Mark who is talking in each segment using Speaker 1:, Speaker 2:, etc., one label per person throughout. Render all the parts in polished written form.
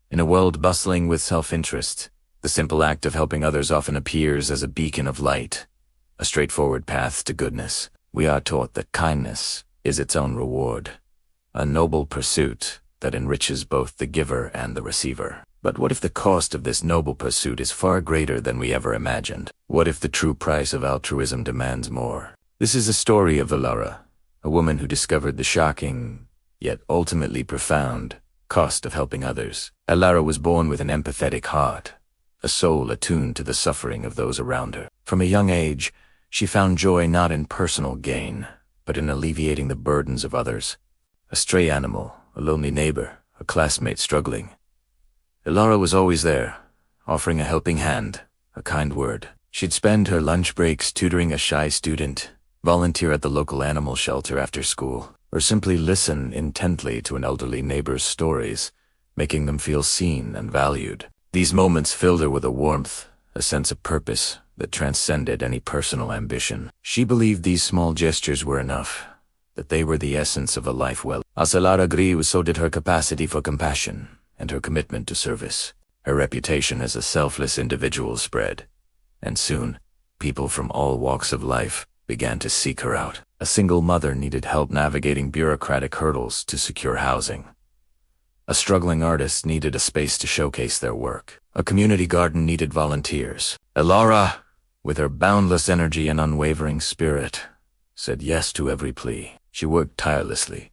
Speaker 1: In a world bustling with self-interest, the simple act of helping others often appears as a beacon of light, a straightforward path to goodness. We are taught that kindness is its own reward, a noble pursuit that enriches both the giver and the receiver. But what if the cost of this noble pursuit is far greater than we ever imagined? What if the true price of altruism demands more? This is a story of Ilara, a woman who discovered the shocking, yet ultimately profound, cost of helping others. Ilara was born with an empathetic heart, a soul attuned to the suffering of those around her. From a young age, she found joy not in personal gain, but in alleviating the burdens of others. A stray animal, a lonely neighbor, a classmate struggling. Ilara was always there, offering a helping hand, a kind word. She'd spend her lunch breaks tutoring a shy student, volunteer at the local animal shelter after school, or simply listen intently to an elderly neighbor's stories, making them feel seen and valued. These moments filled her with a warmth, a sense of purpose that transcended any personal ambition. She believed these small gestures were enough, that they were the essence of a life well. As Ilara grew, so did her capacity for compassion and her commitment to service. Her reputation as a selfless individual spread, and soon, people from all walks of life began to seek her out. A single mother needed help navigating bureaucratic hurdles to secure housing. A struggling artist needed a space to showcase their work. A community garden needed volunteers. Ilara, with her boundless energy and unwavering spirit, said yes to every plea. She worked tirelessly,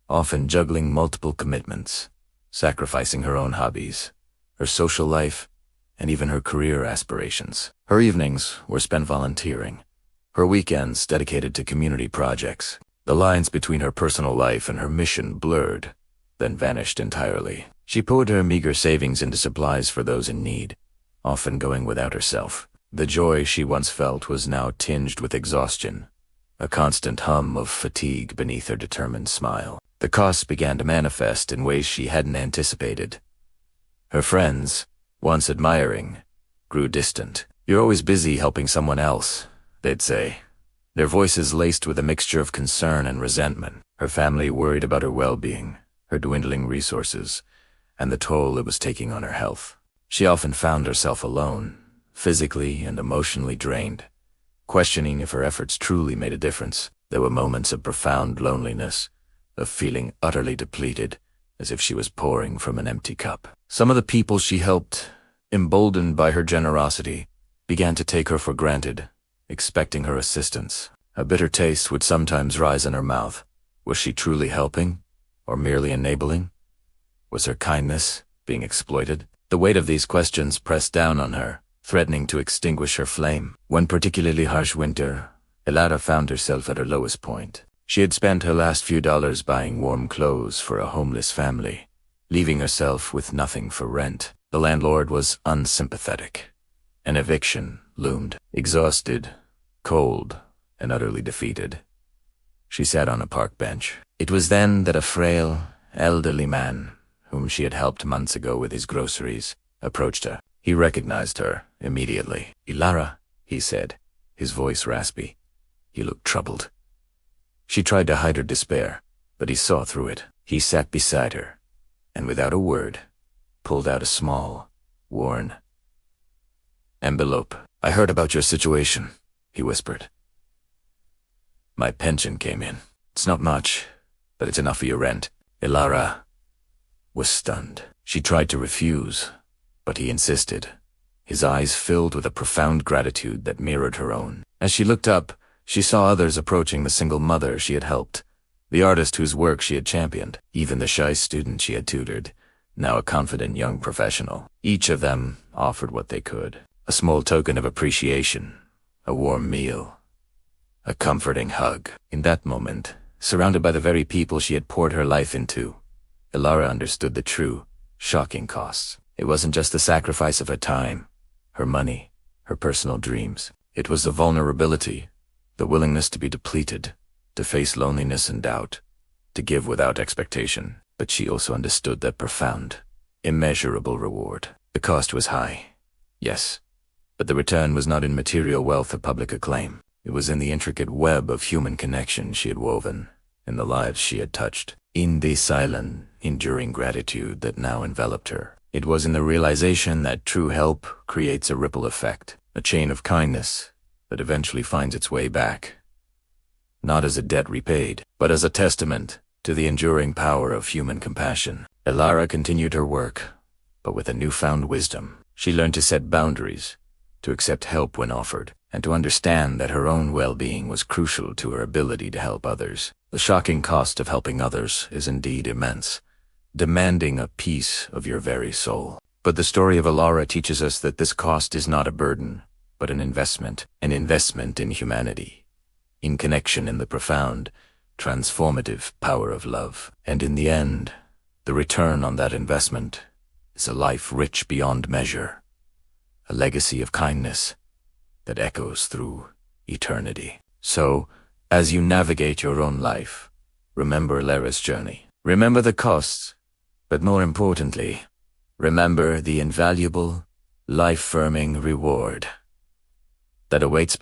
Speaker 1: often juggling multiple commitments, sacrificing her own hobbies, her social life, and even her career aspirations. Her evenings were spent volunteering, her weekends dedicated to community projects. The lines between her personal life and her mission blurred, then vanished entirely. She poured her meager savings into supplies for those in need, often going without herself. The joy she once felt was now tinged with exhaustion, a constant hum of fatigue beneath her determined smile. The costs began to manifest in ways she hadn't anticipated. Her friends, once admiring, grew distant. "You're always busy helping someone else," they'd say, their voices laced with a mixture of concern and resentment. Her family worried about her well-being, her dwindling resources, and the toll it was taking on her health. She often found herself alone, physically and emotionally drained, questioning if her efforts truly made a difference. There were moments of profound loneliness, of feeling utterly depleted, as if she was pouring from an empty cup. Some of the people she helped, emboldened by her generosity, began to take her for granted, expecting her assistance. A bitter taste would sometimes rise in her mouth. Was she truly helping, or merely enabling? Was her kindness being exploited? The weight of these questions pressed down on her, threatening to extinguish her flame. One particularly harsh winter, Ilara found herself at her lowest point. She had spent her last few dollars buying warm clothes for a homeless family, leaving herself with nothing for rent. The landlord was unsympathetic. An eviction loomed. Exhausted, cold, and utterly defeated, she sat on a park bench. It was then that a frail, elderly man, whom she had helped months ago with his groceries, approached her. He recognized her immediately. "Ilara," he said, his voice raspy. He looked troubled. She tried to hide her despair, but he saw through it. He sat beside her, and without a word, pulled out a small, worn envelope. "I heard about your situation," he whispered. "My pension came in. It's not much, but it's enough for your rent." Ilara was stunned. She tried to refuse, but he insisted, his eyes filled with a profound gratitude that mirrored her own. As she looked up, she saw others approaching the single mother she had helped, the artist whose work she had championed, even the shy student she had tutored, now a confident young professional. Each of them offered what they could, a small token of appreciation, a warm meal, a comforting hug. In that moment, surrounded by the very people she had poured her life into, Ilara understood the true, shocking costs. It wasn't just the sacrifice of her time, her money, her personal dreams. It was the vulnerability, the willingness to be depleted, to face loneliness and doubt, to give without expectation. But she also understood that profound, immeasurable reward. The cost was high, yes, but the return was not in material wealth or public acclaim. It was in the intricate web of human connection she had woven, in the lives she had touched, in the silent, enduring gratitude that now enveloped her. It was in the realization that true help creates a ripple effect, a chain of kindness that eventually finds its way back. Not as a debt repaid, but as a testament to the enduring power of human compassion. Elara continued her work, but with a newfound wisdom. She learned to set boundaries, to accept help when offered, and to understand that her own well-being was crucial to her ability to help others. The shocking cost of helping others is indeed immense, demanding a piece of your very soul. But the story of Elara teaches us that this cost is not a burden, but an investment in humanity, in connection in the profound, transformative power of love. And in the end, the return on that investment is a life rich beyond measure, a legacy of kindness that echoes through eternity. So, as you navigate your own life, remember Lara's journey. Remember the costs, but more importantly, remember the invaluable, life-affirming reward that awaits